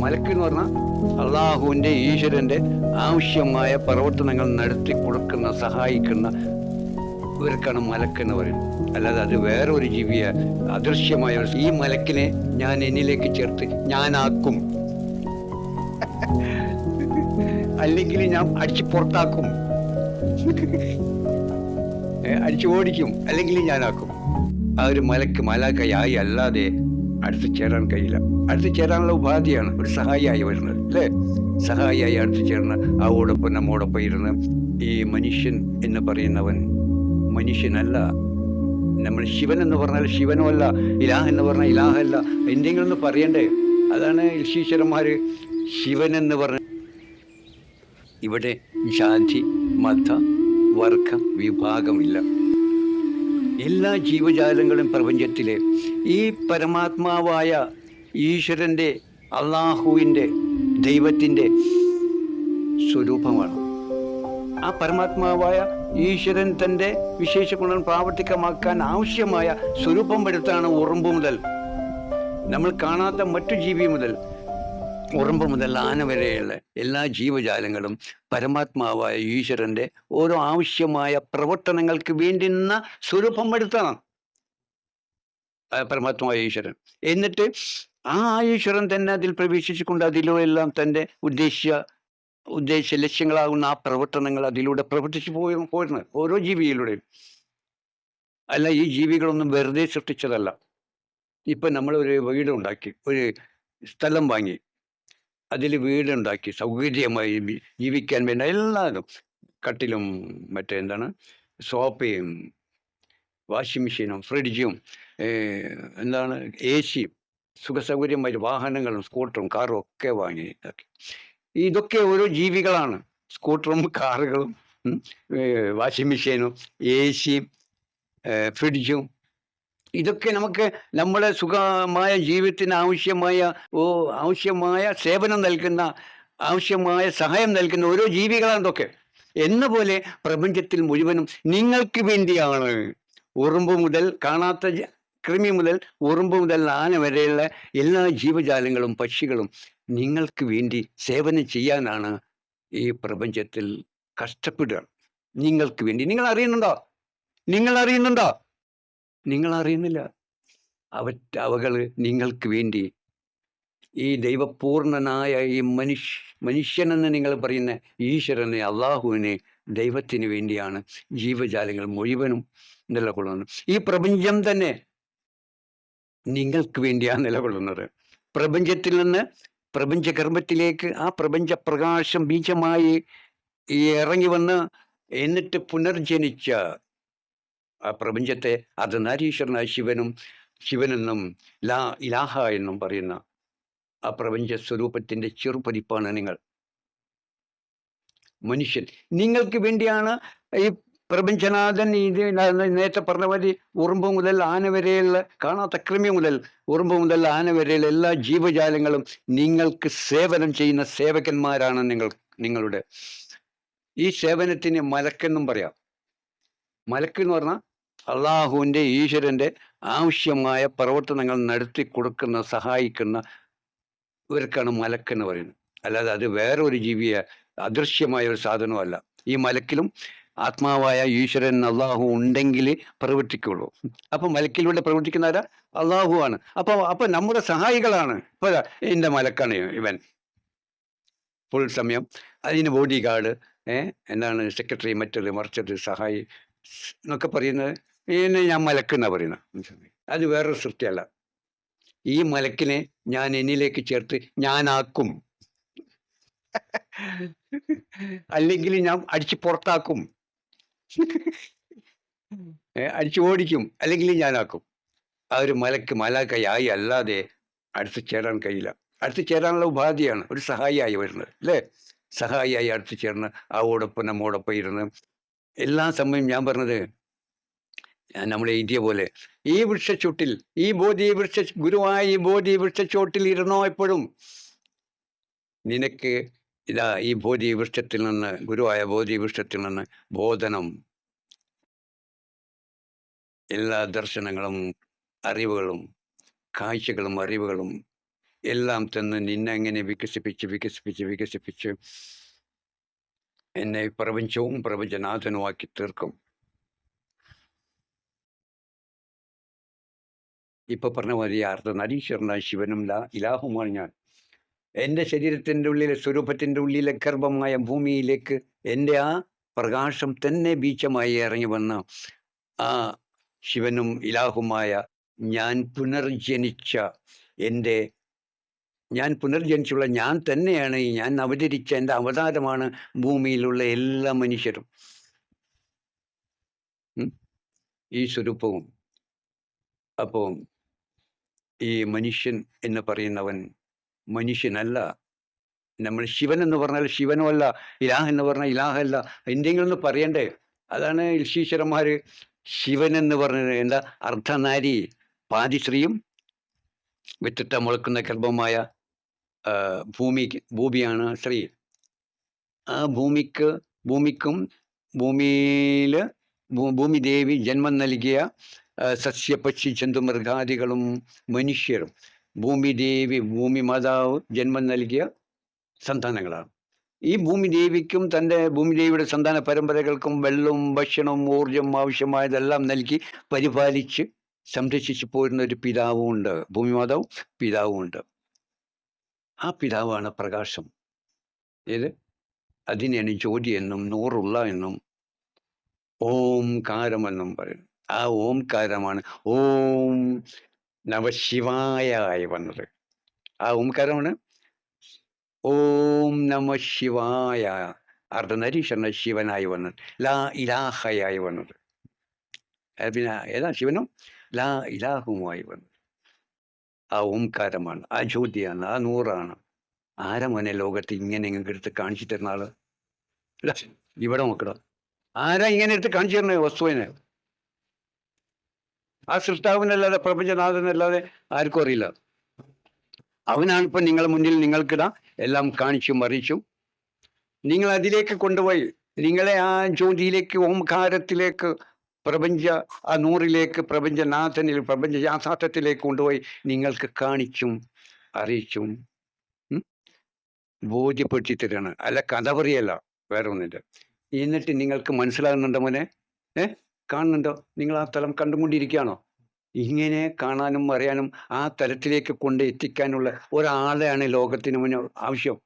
മലക്ക് എന്ന് പറഞ്ഞാൽ അള്ളാഹുവിൻ്റെ ഈശ്വരൻ്റെ ആവശ്യമായ പ്രവർത്തനങ്ങൾ നടത്തി കൊടുക്കുന്ന സഹായിക്കുന്ന ഇവർക്കാണ് മലക്ക് എന്ന് പറയുന്നത്. അല്ലാതെ അത് വേറെ ഒരു ജീവിയെ അദൃശ്യമായ ഈ മലക്കിനെ ഞാൻ എന്നിലേക്ക് ചേർത്ത് ഞാനാക്കും, അല്ലെങ്കിൽ ഞാൻ അടിച്ച് പുറത്താക്കും, അടിച്ചു ഓടിക്കും, അല്ലെങ്കിൽ ഞാനാക്കും. ആ ഒരു മലക്കയായി അല്ലാതെ അടുത്ത് ചേരാൻ കഴിയില്ല. അടുത്ത് ചേരാനുള്ള ഉപാധിയാണ് ഒരു സഹായിയായി വരുന്നത്, അല്ലേ? സഹായിയായി അടുത്ത് ചേർന്ന് അവോടൊപ്പം നമ്മോടൊപ്പം ഇരുന്ന് ഈ മനുഷ്യൻ എന്ന് പറയുന്നവൻ മനുഷ്യനല്ല. നമ്മൾ ശിവൻ എന്ന് പറഞ്ഞാൽ ശിവനോ അല്ല, ഇലാഹ് എന്ന് പറഞ്ഞാൽ ഇലാഹല്ല, എന്തെങ്കിലും ഒന്ന് പറയണ്ടേ? അതാണ് ഋഷീശ്വരന്മാർ ശിവൻ എന്ന് പറഞ്ഞ. ഇവിടെ ജാതി മത വർഗ വിഭാഗമില്ല. എല്ലാ ജീവജാലങ്ങളും പ്രപഞ്ചത്തിലെ ഈ പരമാത്മാവായ ഈശ്വരൻ്റെ അള്ളാഹുവിൻ്റെ ദൈവത്തിൻ്റെ സ്വരൂപമാണ്. ആ പരമാത്മാവായ ഈശ്വരൻ തൻ്റെ വിശേഷ ഗുണം പ്രാവർത്തികമാക്കാൻ ആവശ്യമായ സ്വരൂപം എടുത്താണ് ഉറുമ്പ് മുതൽ നമ്മൾ കാണാത്ത മറ്റു ജീവി മുതൽ ഉറുമ്പ് മുതൽ ആന വരെയുള്ള എല്ലാ ജീവജാലങ്ങളും പരമാത്മാവായ ഈശ്വരൻ്റെ ഓരോ ആവശ്യമായ പ്രവർത്തനങ്ങൾക്ക് വേണ്ടുന്ന സ്വരൂപം എടുത്താണ് പരമാത്മാവായ ഈശ്വരൻ. എന്നിട്ട് ആ ഈശ്വരൻ തന്നെ അതിൽ പ്രവേശിച്ചുകൊണ്ട് അതിലൂടെല്ലാം തൻ്റെ ഉദ്ദേശ ലക്ഷ്യങ്ങളാകുന്ന ആ പ്രവർത്തനങ്ങൾ അതിലൂടെ പ്രവർത്തിച്ചു പോയിരുന്നത് ഓരോ ജീവിയിലൂടെയും. അല്ല, ഈ ജീവികളൊന്നും വെറുതെ സൃഷ്ടിച്ചതല്ല. ഇപ്പം നമ്മളൊരു വീടുണ്ടാക്കി, ഒരു സ്ഥലം വാങ്ങി, അതിൽ വീടുണ്ടാക്കി സൗകര്യമായി ജീവിക്കാൻ വേണ്ട എല്ലാതും, കട്ടിലും മറ്റേ സോഫയും വാഷിംഗ് മെഷീനും ഫ്രിഡ്ജും എ സിയും സുഖസൗകര്യമായി വാഹനങ്ങളും സ്കൂട്ടറും കാറും ഒക്കെ വാങ്ങി ഇതാക്കി. ഇതൊക്കെ ഓരോ ജീവികളാണ്. സ്കൂട്ടറും കാറുകളും വാഷിംഗ് മെഷീനും എ സിയും ഫ്രിഡ്ജും ഇതൊക്കെ നമുക്ക് നമ്മുടെ സുഖമായ ജീവിതത്തിന് ആവശ്യമായ സേവനം നൽകുന്ന, ആവശ്യമായ സഹായം നൽകുന്ന ഓരോ ജീവികളാണ് ഇതൊക്കെ. എന്ന പോലെ പ്രപഞ്ചത്തിൽ മുഴുവനും നിങ്ങൾക്ക് വേണ്ടിയാണ്. ഉറുമ്പ് മുതൽ കാണാത്ത കൃമി മുതൽ ഉറുമ്പ് മുതൽ ആന വരെയുള്ള എല്ലാ ജീവജാലങ്ങളും പക്ഷികളും നിങ്ങൾക്ക് വേണ്ടി സേവനം ചെയ്യാനാണ് ഈ പ്രപഞ്ചത്തിൽ കഷ്ടപ്പെടുക. നിങ്ങൾക്ക് വേണ്ടി. നിങ്ങൾ അറിയുന്നുണ്ടോ? നിങ്ങൾ അറിയുന്നില്ല. അവകൾ നിങ്ങൾക്ക് വേണ്ടി ഈ ദൈവപൂർണനായ ഈ മനുഷ്യനെന്ന് നിങ്ങൾ പറയുന്ന ഈശ്വരനെ, അള്ളാഹുവിനെ, ദൈവത്തിന് വേണ്ടിയാണ് ജീവജാലങ്ങൾ മുഴുവനും നിലകൊള്ളുന്നത്. ഈ പ്രപഞ്ചം തന്നെ നിങ്ങൾക്ക് വേണ്ടിയാണ് നിലകൊള്ളുന്നത്. പ്രപഞ്ചത്തിൽ നിന്ന് പ്രപഞ്ചഗർഭത്തിലേക്ക് ആ പ്രപഞ്ചപ്രകാശം ബീജമായി ഇറങ്ങി വന്ന് എന്നിട്ട് പുനർജനിച്ച ആ പ്രപഞ്ചത്തെ അർദ്ധനാരീശ്വരനായ ശിവനെന്നും ഇലാഹ എന്നും പറയുന്ന ആ പ്രപഞ്ച സ്വരൂപത്തിൻ്റെ ചെറുപതിപ്പാണ് നിങ്ങൾ. മനുഷ്യൻ നിങ്ങൾക്ക് വേണ്ടിയാണ് ഈ പ്രപഞ്ചനാഥൻ. ഇത് നേരത്തെ പറഞ്ഞ പോലെ ഉറുമ്പ് മുതൽ ആന വരെയുള്ള, കാണാത്ത കൃമി മുതൽ ഉറുമ്പ് മുതൽ ആന വരെയുള്ള എല്ലാ ജീവജാലങ്ങളും നിങ്ങൾക്ക് സേവനം ചെയ്യുന്ന സേവകന്മാരാണ് നിങ്ങളുടെ. ഈ സേവനത്തിന് മലക്കെന്നും പറയാം. മലക്ക് എന്ന് പറഞ്ഞാൽ അള്ളാഹുവിൻ്റെ ഈശ്വരൻ്റെ ആവശ്യമായ പ്രവർത്തനങ്ങൾ നടത്തി കൊടുക്കുന്ന, സഹായിക്കുന്ന ഇവർക്കാണ് മലക്കെന്ന് പറയുന്നത്. അല്ലാതെ അത് വേറെ ഒരു ജീവിയെ അദൃശ്യമായ ഒരു സാധനമല്ല. ഈ മലക്കിലും ആത്മാവായ ഈശ്വരൻ അള്ളാഹു ഉണ്ടെങ്കിൽ പ്രവർത്തിക്കുള്ളൂ. അപ്പം മലക്കിലൂടെ പ്രവർത്തിക്കുന്നവരാ അള്ളാഹു ആണ്. അപ്പോൾ നമ്മുടെ സഹായികളാണ്. ഇപ്പോൾ എൻ്റെ മലക്കാണ് ഇവൻ, ഫുൾ സമയം അതിന് ബോഡി ഗാർഡ്, സെക്രട്ടറി, മറിച്ചത് സഹായി എന്നൊക്കെ പറയുന്നത് ഇതിനെ ഞാൻ മലക്കെന്നാണ് പറയുന്നത്. അത് വേറൊരു സൃഷ്ടിയല്ല. ഈ മലക്കിനെ ഞാൻ എന്നിലേക്ക് ചേർത്ത് ഞാനാക്കും, അല്ലെങ്കിൽ ഞാൻ അടിച്ച് പുറത്താക്കും, അടിച്ചു ഓടിക്കും, അല്ലെങ്കിൽ ഞാനാക്കും. ആ ഒരു മലക്കയായി അല്ലാതെ അടുത്ത് ചേരാൻ കഴിയില്ല. അടുത്ത് ചേരാനുള്ള ഉപാധിയാണ് ഒരു സഹായിയായി വരുന്നത്, അല്ലേ? സഹായിയായി അടുത്ത് ചേർന്ന് അവോടൊപ്പം നമ്മോടൊപ്പം ഇരുന്ന് എല്ലാ സമയം ഞാൻ പറഞ്ഞത്, നമ്മൾ എഴുതിയ പോലെ ഈ വൃക്ഷച്ചോട്ടിൽ, ഗുരുവായ ഈ ബോധി വൃക്ഷച്ചോട്ടിൽ ഇരുന്നോ എപ്പോഴും. നിനക്ക് ഇതാ ഈ ബോധി വൃക്ഷത്തിൽ നിന്ന്, ഗുരുവായ ബോധി വൃക്ഷത്തിൽ നിന്ന് ബോധനം, എല്ലാ ദർശനങ്ങളും അറിവുകളും കാഴ്ചകളും അറിവുകളും എല്ലാം തന്ന് നിന്നെ അങ്ങനെ വികസിപ്പിച്ച് എന്നെ പ്രപഞ്ചവും പ്രപഞ്ചനാഥനുമാക്കി തീർക്കും. ഇപ്പൊ പറഞ്ഞ മാതിരി അർദ്ധനാരീശ്വരനായ ശിവനും ഇലാഹുമാണ് ഞാൻ. എൻ്റെ ശരീരത്തിൻ്റെ ഉള്ളിലെ സ്വരൂപത്തിൻ്റെ ഉള്ളിലെ ഗർഭമായ ഭൂമിയിലേക്ക് എൻ്റെ ആ പ്രകാശം തന്നെ ബീജമായി ഇറങ്ങി വന്ന ആ ശിവനും ഇലാഹുമായ ഞാൻ പുനർജനിച്ചുള്ള ഞാൻ തന്നെയാണ്. ഞാൻ അവതരിച്ച എൻ്റെ അവതാരമാണ് ഭൂമിയിലുള്ള എല്ലാ മനുഷ്യരും. ഈ സ്വരൂപവും. അപ്പോൾ ഈ മനുഷ്യൻ എന്ന് പറയുന്നവൻ മനുഷ്യനല്ല. നമ്മൾ ശിവൻ എന്ന് പറഞ്ഞാൽ ശിവനും അല്ല, ഇലാഹ് എന്ന് പറഞ്ഞാൽ ഇലാഹല്ല. എന്തെങ്കിലും ഒന്ന് പറയണ്ടേ? അതാണ് ഋഷീശ്വരന്മാർ ശിവൻ എന്ന് പറഞ്ഞത്. എന്താ അർദ്ധനാരി, പാതിശ്രീയും വിത്തിട്ട മുളക്കുന്ന ഗർഭമായ ഭൂമിയാണ് സ്ത്രീ. ആ ഭൂമിക്കും ഭൂമിദേവി ജന്മം നൽകിയ സസ്യ പക്ഷി ജന്തു മൃഗാദികളും മനുഷ്യരും ഭൂമി മാതാവ് ജന്മം നൽകിയ സന്താനങ്ങളാണ്. ഈ ഭൂമിദേവിയുടെ സന്താന പരമ്പരകൾക്കും വെള്ളവും ഭക്ഷണവും ഊർജം ആവശ്യമായതെല്ലാം നൽകി പരിപാലിച്ച് സംരക്ഷിച്ചു പോരുന്ന ഒരു പിതാവും ഉണ്ട്. ഭൂമിമാതാവും പിതാവും ഉണ്ട്. ആ പിതാവാണ് പ്രകാശം. അതിനെയാണ് ജ്യോതി എന്നും നൂറുള്ള എന്നും ഓംകാരമെന്നും പറയുന്നത്. ആ ഓംകാരമാണ് ഓം നമശിവായ ആയി വന്നത്. ആ ഓംകാരമാണ് ഓം നമ ശിവായ. അർദ്ധനാരീശ്വരന ശിവനായി വന്നത്, ലാ ഇലാഹയായി വന്നത്. പിന്നെ ഏതാ ശിവനും ലാ ഇലാഹുമായി വന്നത്. ആ ഓംകാരമാണ്, ആ ജ്യോതിയാണ്, ആ നൂറാണ്. ആരാ മോനെ ലോകത്ത് ഇങ്ങനെ എടുത്ത് കാണിച്ചു തരുന്ന ആള്? ഇവിടെ നോക്കണം. ആരാ ഇങ്ങനെ എടുത്ത് കാണിച്ചു തരുന്ന വസ്തുവിനെ? ആ സൃഷ്ടാവിനല്ലാതെ പ്രപഞ്ചനാഥനല്ലാതെ ആർക്കും അറിയില്ല. അവനാണ് ഇപ്പം നിങ്ങളുടെ മുന്നിൽ നിങ്ങൾക്കിടാ എല്ലാം കാണിച്ചും അറിയിച്ചും നിങ്ങൾ അതിലേക്ക് കൊണ്ടുപോയി നിങ്ങളെ ആ ജ്യോതിയിലേക്ക്, ഓംകാരത്തിലേക്ക്, ആ നൂറിലേക്ക്, പ്രപഞ്ചനാഥനിൽ, പ്രപഞ്ച യാഥാർത്ഥ്യത്തിലേക്ക് കൊണ്ടുപോയി നിങ്ങൾക്ക് കാണിച്ചും അറിയിച്ചും ബോധ്യപ്പെടുത്തി തരാണ്. അല്ല കഥ പറയല്ല, വേറെ ഒന്നില്ല. എന്നിട്ട് നിങ്ങൾക്ക് മനസ്സിലാകുന്നുണ്ടോ മോനെ? കാണുന്നുണ്ടോ? നിങ്ങൾ ആ തലം കണ്ടുകൊണ്ടിരിക്കുകയാണോ? ഇങ്ങനെ കാണാനും അറിയാനും ആ തലത്തിലേക്ക് കൊണ്ട് എത്തിക്കാനുള്ള ഒരാളെയാണ് ലോകത്തിന് മുന്നേ ആവശ്യം.